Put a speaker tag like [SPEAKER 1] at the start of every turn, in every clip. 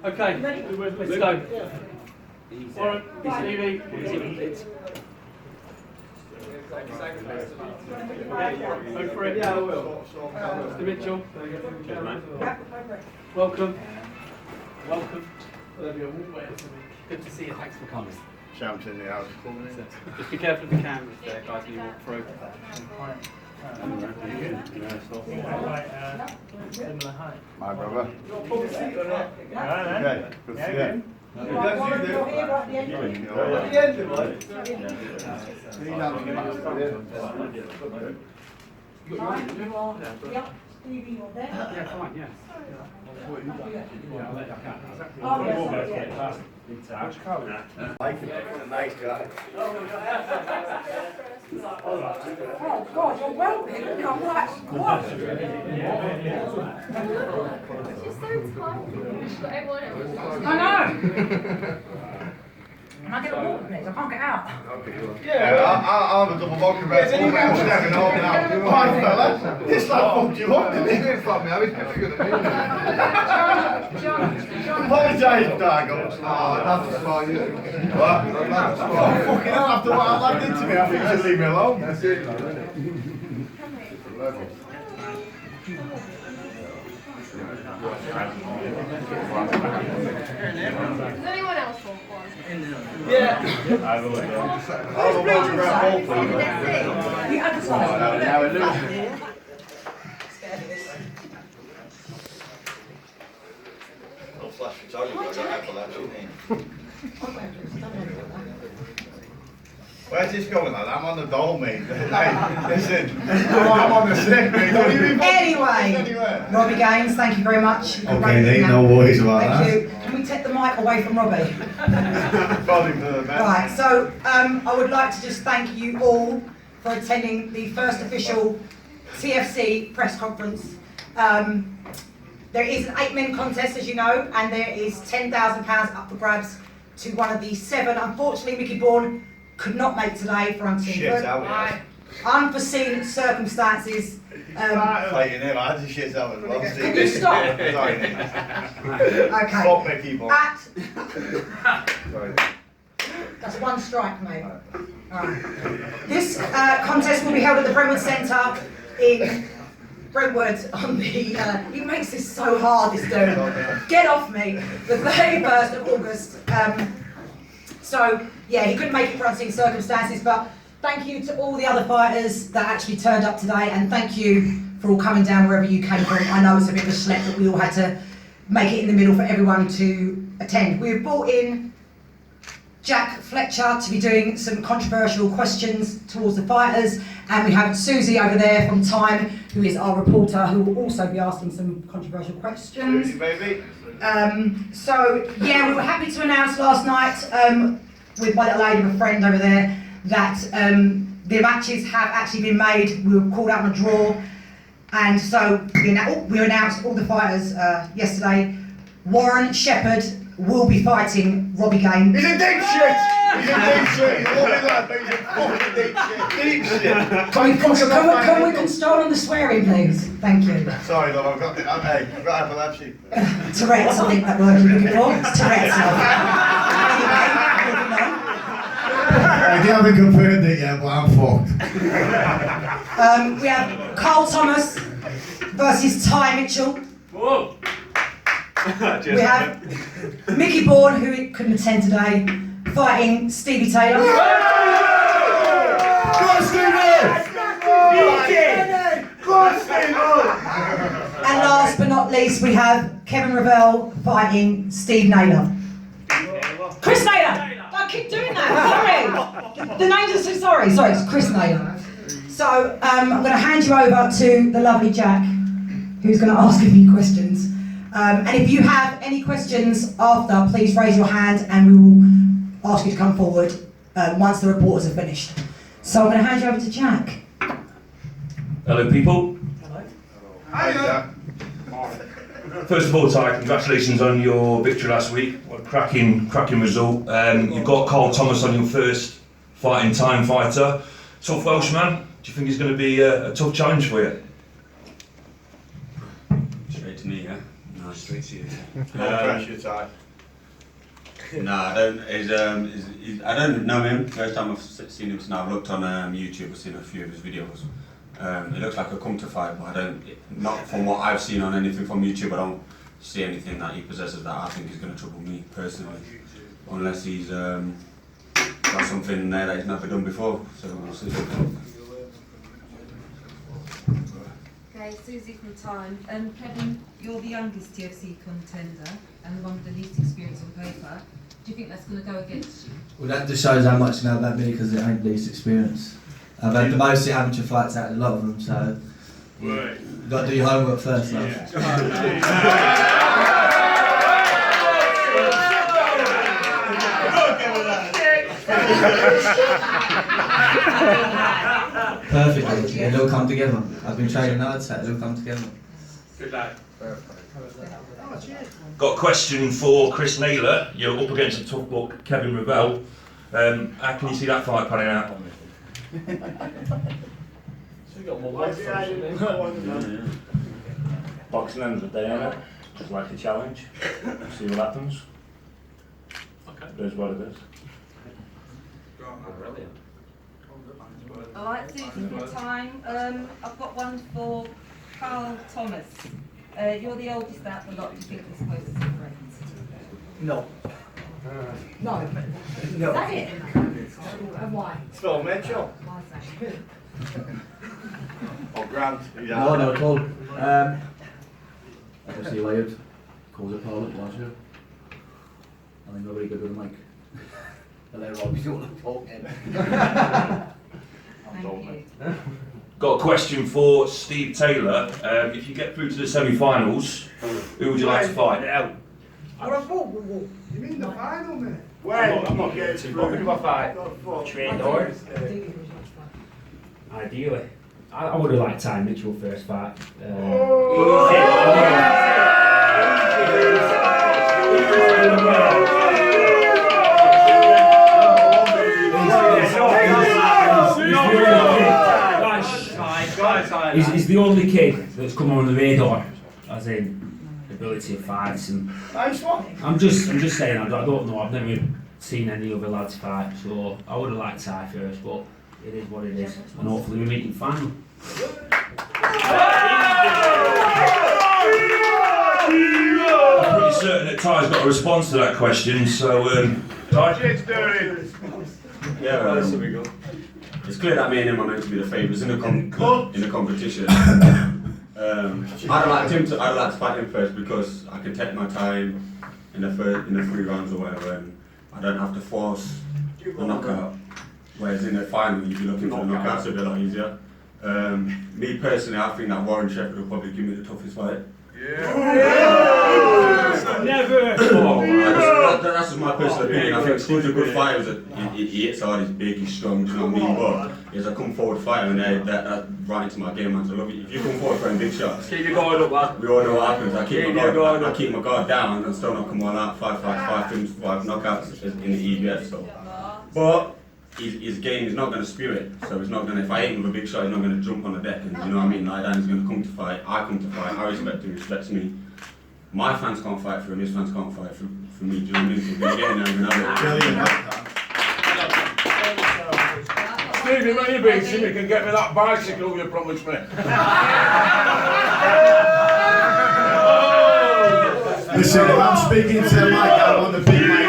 [SPEAKER 1] Okay, let's go. Alright, Stevie. Go for it. Yeah, I will. Mr. Mitchell. Welcome. Welcome. Good to see you. Thanks for coming.
[SPEAKER 2] Champs in the house.
[SPEAKER 1] Just be careful of the cameras there, guys, when you walk through.
[SPEAKER 2] My brother.
[SPEAKER 3] Okay,
[SPEAKER 2] good to see you.
[SPEAKER 1] Yeah, fine, yeah.
[SPEAKER 2] Nice guy.
[SPEAKER 4] Oh God, you're welcome. I'm like, what? I know. Am I going to walk, please? I can't get out.
[SPEAKER 2] Yeah, I'll have a double vodka red bull, mate. I'm 7 and all now. Right, fella. This lad fucked you up, didn't he? He didn't fuck me. I was never going to do that. Apologise, Dargo. Oh, that's for you. What? That's for you. Fucking hell, after what that lad did to me, I think you should leave me alone. That's it,
[SPEAKER 5] Does anyone else want one?
[SPEAKER 1] Yeah.
[SPEAKER 2] I'll have a vodka red bull, please.
[SPEAKER 4] You advertise.
[SPEAKER 2] Now we're losing. No flash photography, I got that, shouldn't Where's this going, lad? I'm on the dole, mate. Hey, listen. I'm on the sick, mate. Don't you even
[SPEAKER 4] Anyway, Robbie Gaines, thank you very much.
[SPEAKER 2] Okay, there ain't no worries about
[SPEAKER 4] Thank
[SPEAKER 2] that.
[SPEAKER 4] you. Can we take the mic away from Robbie?
[SPEAKER 2] Probably for the best.
[SPEAKER 4] Right, so I would like to just thank you all for attending the first official TFC press conference. There is an 8-men contest, as you know, and there is £10,000 up for grabs to one of the 7. Unfortunately, Mickey Bourne could not make today for unforeseen circumstances.
[SPEAKER 2] Fighting him, I had to shit out as well.
[SPEAKER 4] Can you stop?
[SPEAKER 2] Sorry.
[SPEAKER 4] Okay.
[SPEAKER 2] Stop, Mickey Bourne. Sorry.
[SPEAKER 4] That's one strike, mate. Alright. This contest will be held at the Brentwood Centre in Brentwood on the, he makes this so hard, this dude. Get off me. The 31st of August. So, yeah, he couldn't make it for unseen circumstances, but thank you to all the other fighters that actually turned up today, and thank you for all coming down wherever you came from. I know it's a bit of a schlep, but we all had to make it in the middle for everyone to attend. We've brought in Jack Fletcher to be doing some controversial questions towards the fighters, and we have Susie over there from Time, who is our reporter, who will also be asking some controversial questions.
[SPEAKER 2] Susie, baby.
[SPEAKER 4] So, yeah, we were happy to announce last night with my little lady, my friend over there, that the matches have actually been made. We were called out on a draw, and so we announced all the fighters yesterday. Warren Shepherd will be fighting Robbie Gaines.
[SPEAKER 2] He's a deep shit! He's a deep shit! He's a lovely lad, but he's a fucking deep shit! Deep shit!
[SPEAKER 4] Can we control on the swearing, please? Thank you.
[SPEAKER 2] Sorry, love, I've got epilepsy.
[SPEAKER 4] Tourette's, I think that word you're looking for. It's Tourette's.
[SPEAKER 2] I haven't confirmed it yet, but I'm fucked.
[SPEAKER 4] We have Carl Thomas versus Ty Mitchell.
[SPEAKER 1] Whoa.
[SPEAKER 4] We have Mickey Bourne, who couldn't attend today, fighting Stevie Taylor.
[SPEAKER 2] Go on, Stevie! Go on, Stevie!
[SPEAKER 4] And last but not least, we have Kevin Revell fighting Steve Naylor. Chris Naylor! I keep doing that, sorry! The names are so sorry, it's Chris Naylor. So, I'm going to hand you over to the lovely Jack, who's going to ask a few questions. And if you have any questions after, please raise your hand and we will ask you to come forward once the reporters are finished. So I'm going to hand you over to Jack.
[SPEAKER 6] Hello people.
[SPEAKER 4] Hello.
[SPEAKER 2] Hi, Jack.
[SPEAKER 6] First of all, Ty, congratulations on your victory last week. What a cracking result. You've got Carl Thomas on your first fighting time fighter. Tough Welshman. Do you think he's going to be a tough challenge for you?
[SPEAKER 7] Straight to me, yeah?
[SPEAKER 3] Straight to you.
[SPEAKER 2] No pressure, Ty.
[SPEAKER 3] No, I don't. I don't know him. First time I've seen him since I've looked on YouTube. I've seen a few of his videos. It looks like a come to fight, but I don't. Not from what I've seen on anything from YouTube. I don't see anything that he possesses that I think is going to trouble me personally, unless he's got something there that he's never done before. So we'll see.
[SPEAKER 7] Okay, Susie from Time. Kevin, you're the youngest TFC contender and the one with the least experience on paper. Do you think that's going to go against you?
[SPEAKER 8] Well, that just shows how much you know about me because it ain't least experience. I've had the most amateur fights out of a lot of them, so you've got to do your homework first, love. Perfectly, it'll come together. I've been training hard, so it'll come together.
[SPEAKER 1] Good lad.
[SPEAKER 6] Got a question for Chris Naylor. You're up against a tough book, Kevin Revell. How can you see that fight panning out?
[SPEAKER 1] So you got more life from
[SPEAKER 9] Boxing ends the day on it, just like a challenge. See what happens.
[SPEAKER 1] Okay.
[SPEAKER 9] It is what it is.
[SPEAKER 1] Brilliant.
[SPEAKER 7] Alright, Susie from Time. I've got one for Carl Thomas. You're the oldest out of the lot. Do you think we're supposed to separate?
[SPEAKER 4] No. No.
[SPEAKER 5] Is that it? And why?
[SPEAKER 2] Phil Mitchell.
[SPEAKER 5] Why is that?
[SPEAKER 2] Or Grant.
[SPEAKER 8] No, not at all. Obviously layered, calls it Parliament last year. I think nobody good with a mic. But they're obviously all talking.
[SPEAKER 7] Thank you.
[SPEAKER 6] Got a question for Steve Taylor. If you get through to the semi-finals, who would you like to fight?
[SPEAKER 2] You mean the final, man?
[SPEAKER 9] I'm not getting too bothered with my fight. Trained hard. Ideally. I would have liked Ty Mitchell first fight. He's the only kid that's come on the radar, as in ability of fights. And
[SPEAKER 2] Nice one.
[SPEAKER 9] I'm just saying. I don't know. I've never seen any other lads fight, so I would have liked Ty first, but it is what it is, and hopefully we meet in final.
[SPEAKER 6] I'm pretty certain that Ty's got a response to that question, so Ty?
[SPEAKER 3] Yeah, it's clear that me and him are meant to be the favourites in the competition. I'd like to fight him first because I can take my time in the 3 rounds or whatever, and I don't have to force a knockout. Whereas in the final, you'd be looking for the knockout, so it'd be a lot easier. Me personally, I think that Warren Shepherd will probably give me the toughest fight.
[SPEAKER 9] Never!
[SPEAKER 3] That's just my personal opinion. I think Steve's a good fighter. He hits hard, he's big, he's strong, do you know what I mean? But he's a come forward fighter, and that's right into my game, man. So look, if you come forward for big shots,
[SPEAKER 1] Keep your guard up, lad.
[SPEAKER 3] we all know what happens. I keep my guard down and still not come all out. 5 knockouts in the EBS. So, but his game is not going to spew it. So he's not going to. If I hit him with a big shot, he's not going to jump on the deck. And you know what I mean? Lie down. He's going to come to fight. I come to fight. I respect him. He respects me. My fans can't fight for him. His fans can't fight for me. Do you know what I mean? So we're getting there.
[SPEAKER 2] Stevie, when you beat him, you can get me that bicycle you promised me. Listen, if I'm speaking to the mic, I want the big mic.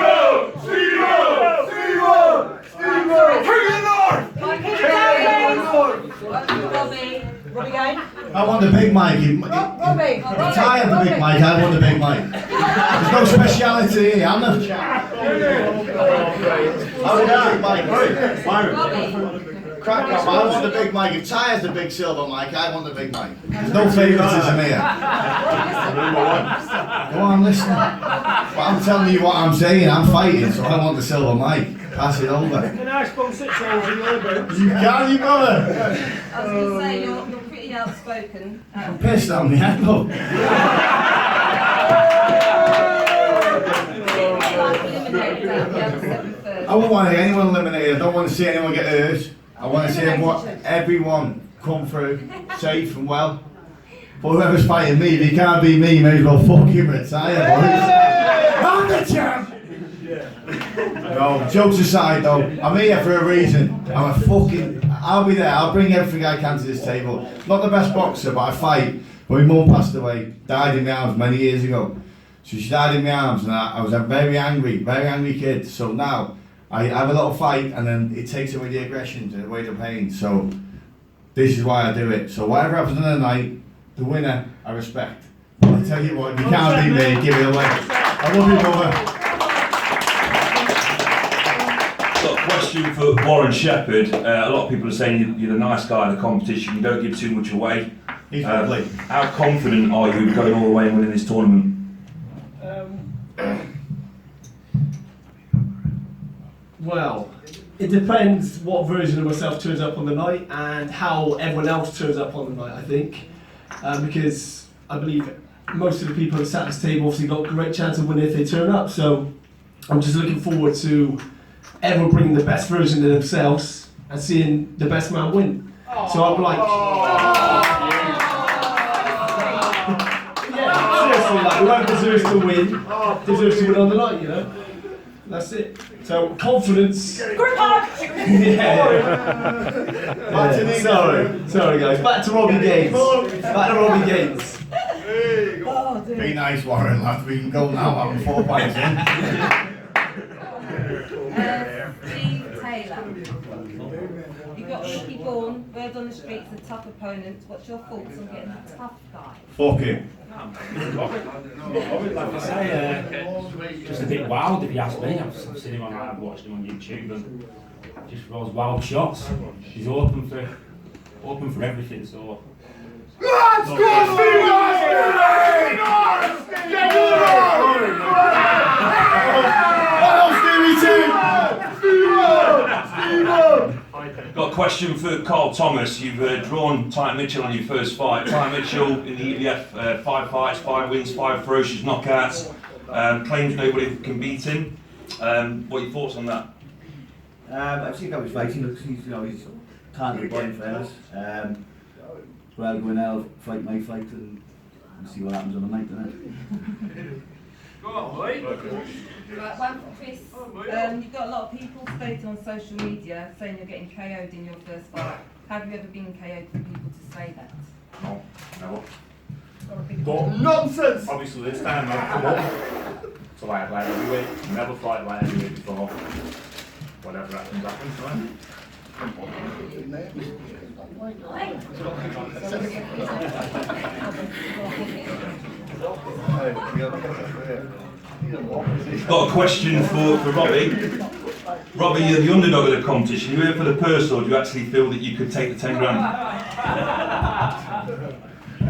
[SPEAKER 4] Robbie again.
[SPEAKER 2] I want the big mic.
[SPEAKER 4] Robbie.
[SPEAKER 2] If I had the big mic, I want the big mic. There's no speciality here, I'm the chap. I want the big mic. Crack on, I want the big mic. If Ty has the big silver mic, I want the big mic. There's no favouritism here. Go on, listen. But I'm telling you what I'm saying, I'm fighting, so I want the silver mic. Pass it over.
[SPEAKER 9] Can I sponsor it in your boots?
[SPEAKER 2] You can, you got it.
[SPEAKER 7] I was going to say, you're pretty outspoken.
[SPEAKER 2] I'm pissed on me, I know. I won't want anyone eliminated. I don't want to see anyone get hurt. I want to see everyone come through safe and well. But whoever's fighting me, if he can't beat me, he may as well fucking retire, boys. I'm the champ! No, jokes aside though, I'm here for a reason. I'll be there, I'll bring everything I can to this table. Not the best boxer, but I fight. But my mum passed away, died in my arms many years ago. So she died in my arms and I was a very angry kid. So now, I have a little fight and then it takes away the aggression, and away the pain. So, this is why I do it. So whatever happens in the night, the winner, I respect. I tell you what, you can't beat me, give it away. I love you, brother.
[SPEAKER 6] Got a question for Warren Shepherd. A lot of people are saying you're the nice guy in the competition, you don't give too much away.
[SPEAKER 2] He's lovely.
[SPEAKER 6] How confident are you going all the way and winning this tournament?
[SPEAKER 10] Well, it depends what version of myself turns up on the night and how everyone else turns up on the night, I think. Because I believe most of the people that sat at this table obviously got a great chance of winning if they turn up. So I'm just looking forward to everyone bringing the best version of themselves and seeing the best man win. So I'm like, yeah, seriously, like whoever deserves to win on the night, you know. That's it. So confidence.
[SPEAKER 4] Group hug.
[SPEAKER 10] Sorry guys. Back to Robbie Gaines.
[SPEAKER 4] Oh, dear.
[SPEAKER 2] Be nice, Warren, lad. We can go now. I'm 4 pints in.
[SPEAKER 7] Steve Taylor. You've got Ricky Bourne, Bird on the Streets, a tough opponent. What's your thoughts on getting a tough guy?
[SPEAKER 2] Fuck him.
[SPEAKER 9] Like I say, just a bit wild if you ask me. I've seen him I've watched him on YouTube and just throws wild shots. He's open for everything, so.
[SPEAKER 2] Let's go,
[SPEAKER 6] Got a question for Carl Thomas. You've drawn Ty Mitchell on your first fight. Ty Mitchell in the EBF, 5 fights, 5 wins, 5 ferocious knockouts. Claims nobody can beat him. What are your thoughts on that?
[SPEAKER 8] I've seen how he's fighting. He's can't be blind fairness. Well, go in there, fight my fight, and see what happens on the night, doesn't it?
[SPEAKER 7] Right, one for Chris. You've got a lot of people stating on social media saying you're getting KO'd in your first fight. Have you ever been KO'd for people to say that?
[SPEAKER 6] No, never.
[SPEAKER 7] But
[SPEAKER 2] nonsense!
[SPEAKER 11] Obviously this time I've come up to light heavyweight. Never fought light heavyweight before. Whatever happens, happens, right?
[SPEAKER 6] Got a question for Robbie. Robbie, you're the underdog of the competition. You here for the purse, or do you actually feel that you could take the 10 grand?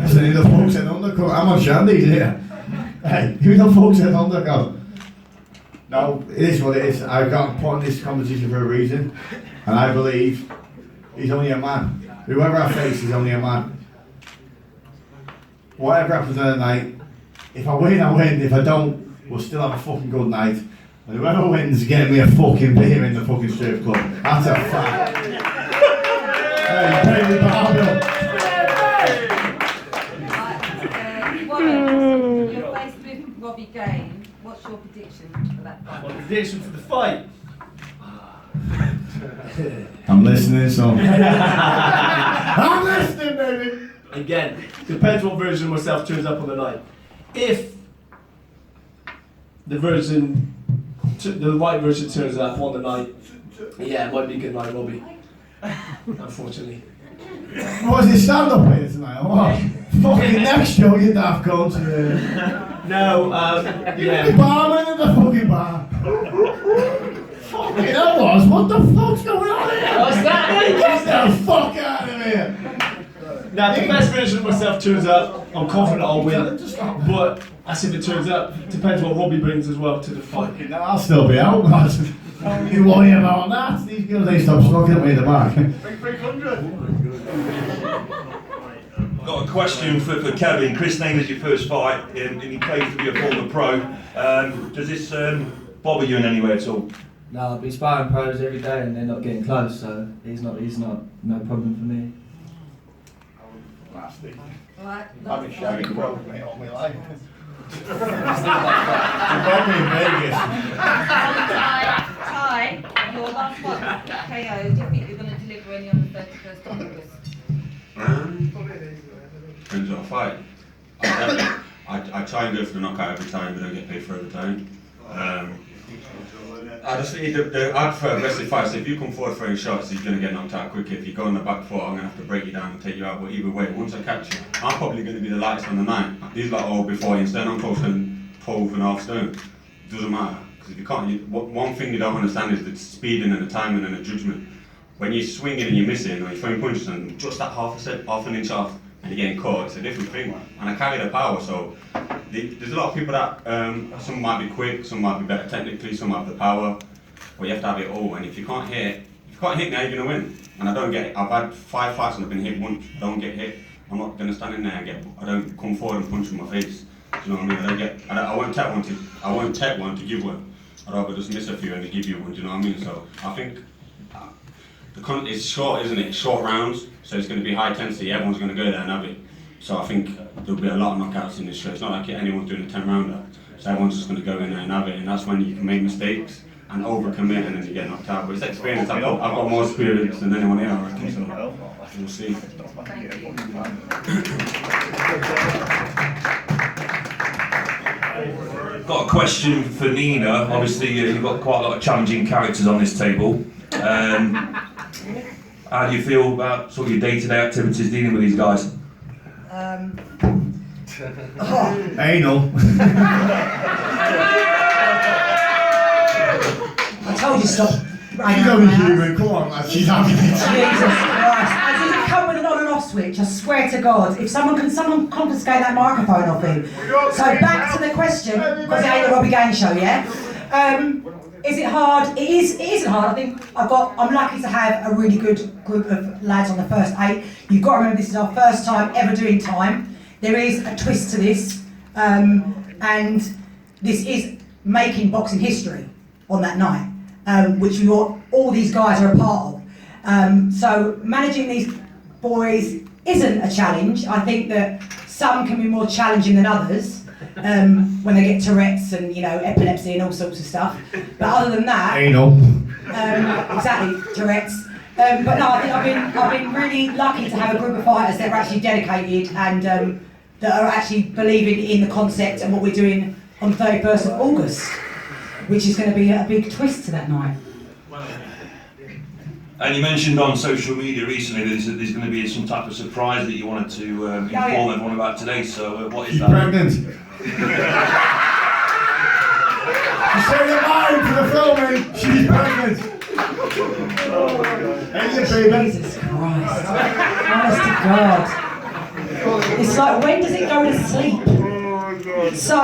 [SPEAKER 2] Listen, who the fuck said undercut? I'm on Shandy's here. Hey, who the fuck said undercut? No, it is what it is. I've got put in this competition for a reason, and I believe he's only a man. Whoever I face is only a man. Whatever happens on the night, if I win, I win. If I don't, we'll still have a fucking good night. And whoever wins, get me a fucking beer in the fucking strip club. That's a fact. Hey, pay me Barbara.
[SPEAKER 7] Warren, you're faced with Robbie Gaines. What's your prediction for that fight?
[SPEAKER 10] What the prediction for the fight?
[SPEAKER 2] I'm listening, so. I'm listening, baby.
[SPEAKER 10] Again, depends what version of myself turns up on the night. If the right version turns up on the night, yeah, it might be a good night, Robbie. Unfortunately.
[SPEAKER 2] What is it, stand up here tonight or what? Fucking next show, you daft cunt.
[SPEAKER 10] No,
[SPEAKER 2] Yeah. The barman in the fucking bar. Fucking hell, was. What the fuck's going on here?
[SPEAKER 10] What's that?
[SPEAKER 2] Get the fuck out of here.
[SPEAKER 10] Now, if the best version of myself turns up, I'm confident I'll win. But as if it turns up, depends what Robbie brings as well to the fight.
[SPEAKER 2] Fucking hell, I'll still be out, man. Don't you worry about that. These girls, they stop smoking at me in the back.
[SPEAKER 11] Big 300.
[SPEAKER 6] Got a question for Kevin. Chris Naylor's your first fight, and he plays to be a former pro. Does this bother you in any way at all?
[SPEAKER 8] No, I've been sparring pros every day and they're not getting close, so he's not no problem for me.
[SPEAKER 7] Right,
[SPEAKER 2] I've been shagging bros, mate, all my life.
[SPEAKER 8] You got me in Vegas.
[SPEAKER 7] Ty, your last one, KO, do you think you're going to deliver any on the 31st of August?
[SPEAKER 3] Depends what I fight. I try and go for the knockout every time, but I don't get paid for overtime. I just think I prefer aggressive fights. If you come forward throwing shots, you're going to get knocked out quicker. If you go on the back foot, I'm going to have to break you down and take you out. But either way, once I catch you, I'm probably going to be the lightest on the night. These lot all before you stand on 12.5 stone. It doesn't matter. Because if you can't, one thing you don't understand is the speeding and the timing and the judgment. When you're swinging and you're missing, or you're throwing punches and just that half an inch off, and you're getting caught, it's a different thing. And I carry the power, so there's a lot of people that, some might be quick, some might be better technically, some have the power, but you have to have it all. And if you can't hit me, how are you going to win? And I don't get it. I've had 5 fights and I've been hit once, don't get hit. I'm not going to stand in there and I don't come forward and punch in my face. Do you know what I mean? I won't take one to give one. I'd rather just miss a few and give you one, do you know what I mean? So I think it's short, isn't it? Short rounds, so it's going to be high intensity. Everyone's going to go there and have it. So I think there'll be a lot of knockouts in this show. It's not like anyone's doing a 10-rounder. So everyone's just going to go in there and have it, and that's when you can make mistakes and overcommit, and then you get knocked out. But it's experience. I've got more experience than anyone here, I reckon. So we'll see.
[SPEAKER 6] Got a question for Nina. Obviously, you've got quite a lot of challenging characters on this table. How do you feel about sort of your day-to-day activities dealing with these guys?
[SPEAKER 2] Anal.
[SPEAKER 4] I told you stop.
[SPEAKER 2] She's only human, come on, man. She's having it.
[SPEAKER 4] Jesus Christ. And did it come with an on and off switch? I swear to God. If someone confiscate that microphone off him. So back to the question, because it ain't a Robbie Gaines show, yeah? Is it hard? It isn't hard. I think I'm lucky to have a really good group of lads on the first 8. You've got to remember this is our first time ever doing time. There is a twist to this, and this is making boxing history on that night, which all these guys are a part of. So managing these boys isn't a challenge. I think that some can be more challenging than others. When they get Tourette's and epilepsy and all sorts of stuff, but other than that,
[SPEAKER 2] Anal.
[SPEAKER 4] Exactly, Tourette's. But no, I think I've been really lucky to have a group of fighters that are actually dedicated and that are actually believing in the concept and what we're doing on the 31st of August, which is going to be a big twist to that night.
[SPEAKER 6] And you mentioned on social media recently that there's going to be some type of surprise that you wanted to inform everyone about today. So what is
[SPEAKER 2] She's
[SPEAKER 6] that?
[SPEAKER 2] pregnant. She's saying it live for the filming. She's pregnant. Hey, baby.
[SPEAKER 4] Jesus Christ. Honest to God. It's like, when does it go to sleep? So,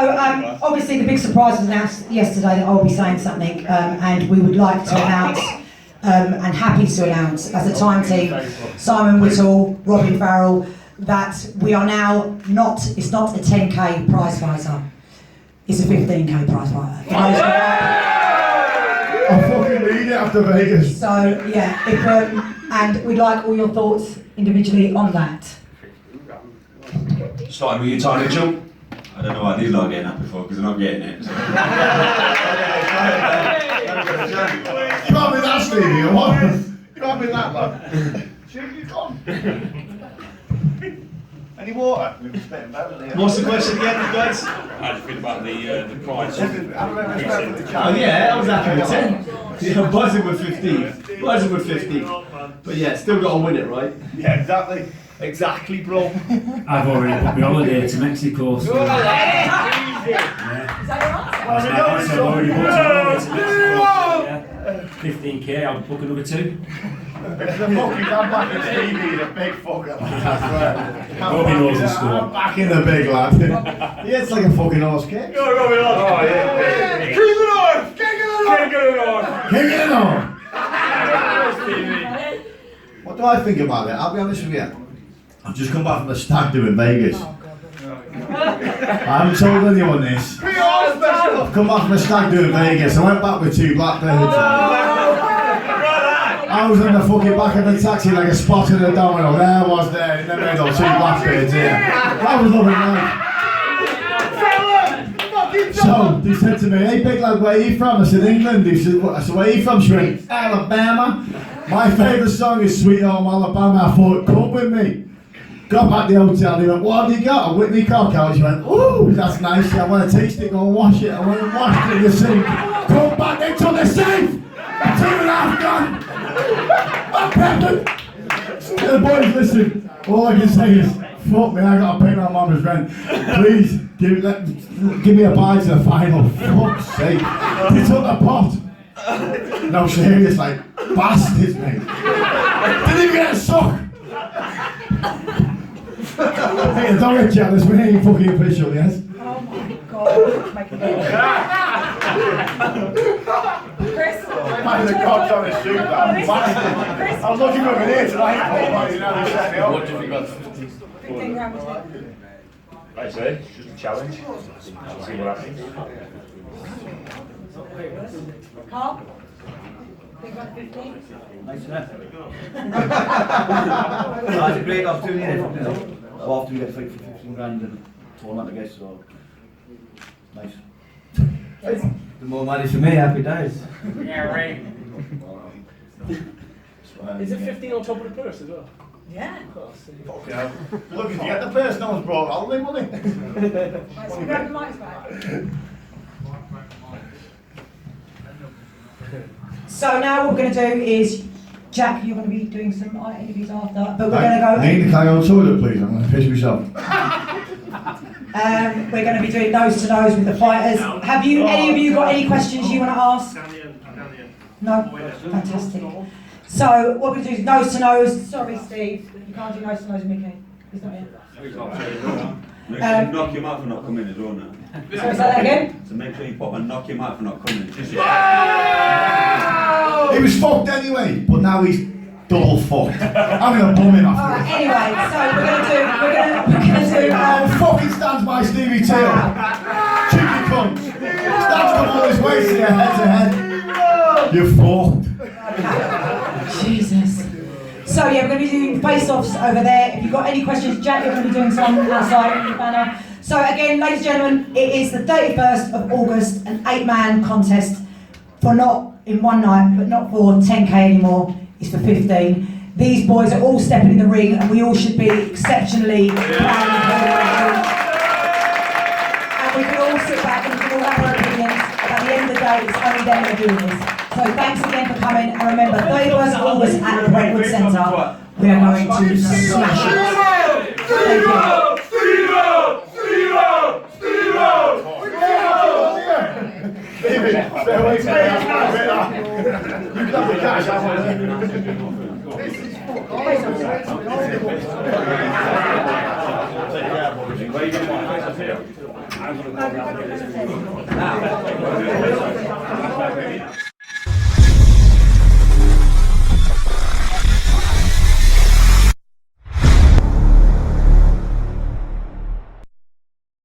[SPEAKER 4] obviously the big surprise was announced yesterday that I'll be saying something, and we would like to announce, and happy to announce, as a time team, Simon Whittle, Robin Farrell, that we are now it's not a 10k prize fighter, it's a 15k prize fighter.
[SPEAKER 2] I fucking need it after Vegas.
[SPEAKER 4] So, yeah, and we'd like all your thoughts individually on that.
[SPEAKER 6] Starting with you, Ty Mitchell.
[SPEAKER 3] I don't know why these lot are getting happy for, because they're not getting it. So.
[SPEAKER 2] You can't be that, Stevie, or what? You can't be that, lad. You can't. Any water?
[SPEAKER 8] What's the question again, guys?
[SPEAKER 11] How do you feel about the prize?
[SPEAKER 10] Oh yeah, I was happy with 10. Yeah, I'm buzzing with 15. But yeah, still got to win it, right?
[SPEAKER 2] Yeah, exactly. Exactly, bro.
[SPEAKER 9] I've already booked my holiday to Mexico. So, yeah.
[SPEAKER 4] Is that your answer?
[SPEAKER 9] I've already booked my holiday to Mexico. Yeah. 15k, I'll book another 2.
[SPEAKER 2] If the fucking I'm back in Stevie, the big fucker. I swear.
[SPEAKER 9] Robin knows the score.
[SPEAKER 2] I'm back in the big lad. Yeah, it's like a fucking horse kick.
[SPEAKER 11] Go, Robin, oh, yeah. King of the North! King of the North!
[SPEAKER 2] King of the North! What do I think about it? I'll be honest with you. I've just come back from a stag do in Vegas. I haven't told anyone this. I've come back from a stag do in Vegas. I went back with 2 blackbirds. I was in the fucking back of the taxi like a spot in a domino. There I was there in the middle, 2 blackbirds here. That was lovely night. So they said to me, "Hey big lad, where are you from?" I said, "England." He said, "What?" I said, "Where are you from?" She went, "Alabama." My favourite song is Sweet Home Alabama. I thought, "Come with me." Got back to the hotel, he went, "What have you got?" A Whitney cocktail. She went, "Ooh, that's nice. I want to taste it, go and wash it." I went and washed it in the sink. Come back into the safe. 2.5 gone. I'm pregnant. The boys, listen, all I can say is, fuck me, I gotta pay my mama's rent. Please, give me a bye to the final. Fuck's sake. They took the pot. No, serious, like, bastards, mate. Didn't even get a sock. Hey, don't get jealous, we ain't fucking official, yes?
[SPEAKER 4] Oh my God, make it Chris?
[SPEAKER 2] Man, the cock's on his shoe, man. I was looking over here tonight, you know, they set me up.
[SPEAKER 11] What do you think about
[SPEAKER 4] 15 grand was it?
[SPEAKER 11] Like I say, it's just a challenge. See what happens.
[SPEAKER 4] Carl? Think about 15?
[SPEAKER 8] Nice enough. It's a great opportunity, you know. So often we get to fight for 15 grand in a tournament, I guess, so nice. The more money for me, happy days.
[SPEAKER 11] Yeah, right.
[SPEAKER 10] Is it 15 on top of the purse as well?
[SPEAKER 4] Yeah.
[SPEAKER 2] Fuck yeah. Look, if you get the purse, no one's brought holiday money.
[SPEAKER 4] Right, so grab the mics back. So now what we're going to do is, Jack, you're going to be doing some interviews after, but we're going to go.
[SPEAKER 2] Can I go on toilet, please? I'm going to piss myself.
[SPEAKER 4] We're going to be doing nose to nose with the fighters. Have you, any of you, got any questions you want to ask? No? Fantastic. So what we're going to do is nose to nose. Sorry, Steve, you can't do nose to nose with Mickey. He's not here.
[SPEAKER 3] Make sure you knock him out for not coming as well now.
[SPEAKER 4] Sorry, say that again?
[SPEAKER 3] So make sure you pop and knock him out for not coming.
[SPEAKER 2] He was fucked anyway, but now he's double fucked. I'm going to bum him after
[SPEAKER 4] Alright,
[SPEAKER 2] this.
[SPEAKER 4] anyway, so we're gonna do
[SPEAKER 2] Fucking stands by Stevie Tail. Cheeky cunt. Stands come all his way to your head to head. You're fucked.
[SPEAKER 4] Jesus. So yeah, we're going to be doing face-offs over there. If you've got any questions, Jack, you're going to be doing some outside on the banner. So again, ladies and gentlemen, it is the 31st of August, an 8-man contest for not in one night, but not for 10k anymore. It's for 15. These boys are all stepping in the ring, and we all should be exceptionally proud of them. And we can all sit back and we can all have our opinions. At the end of the day, it's only them that are doing this. So thanks again for coming, and remember, 31st of August at the Brentwood Centre, we are going to smash it. Thank you.
[SPEAKER 11] Where are you going to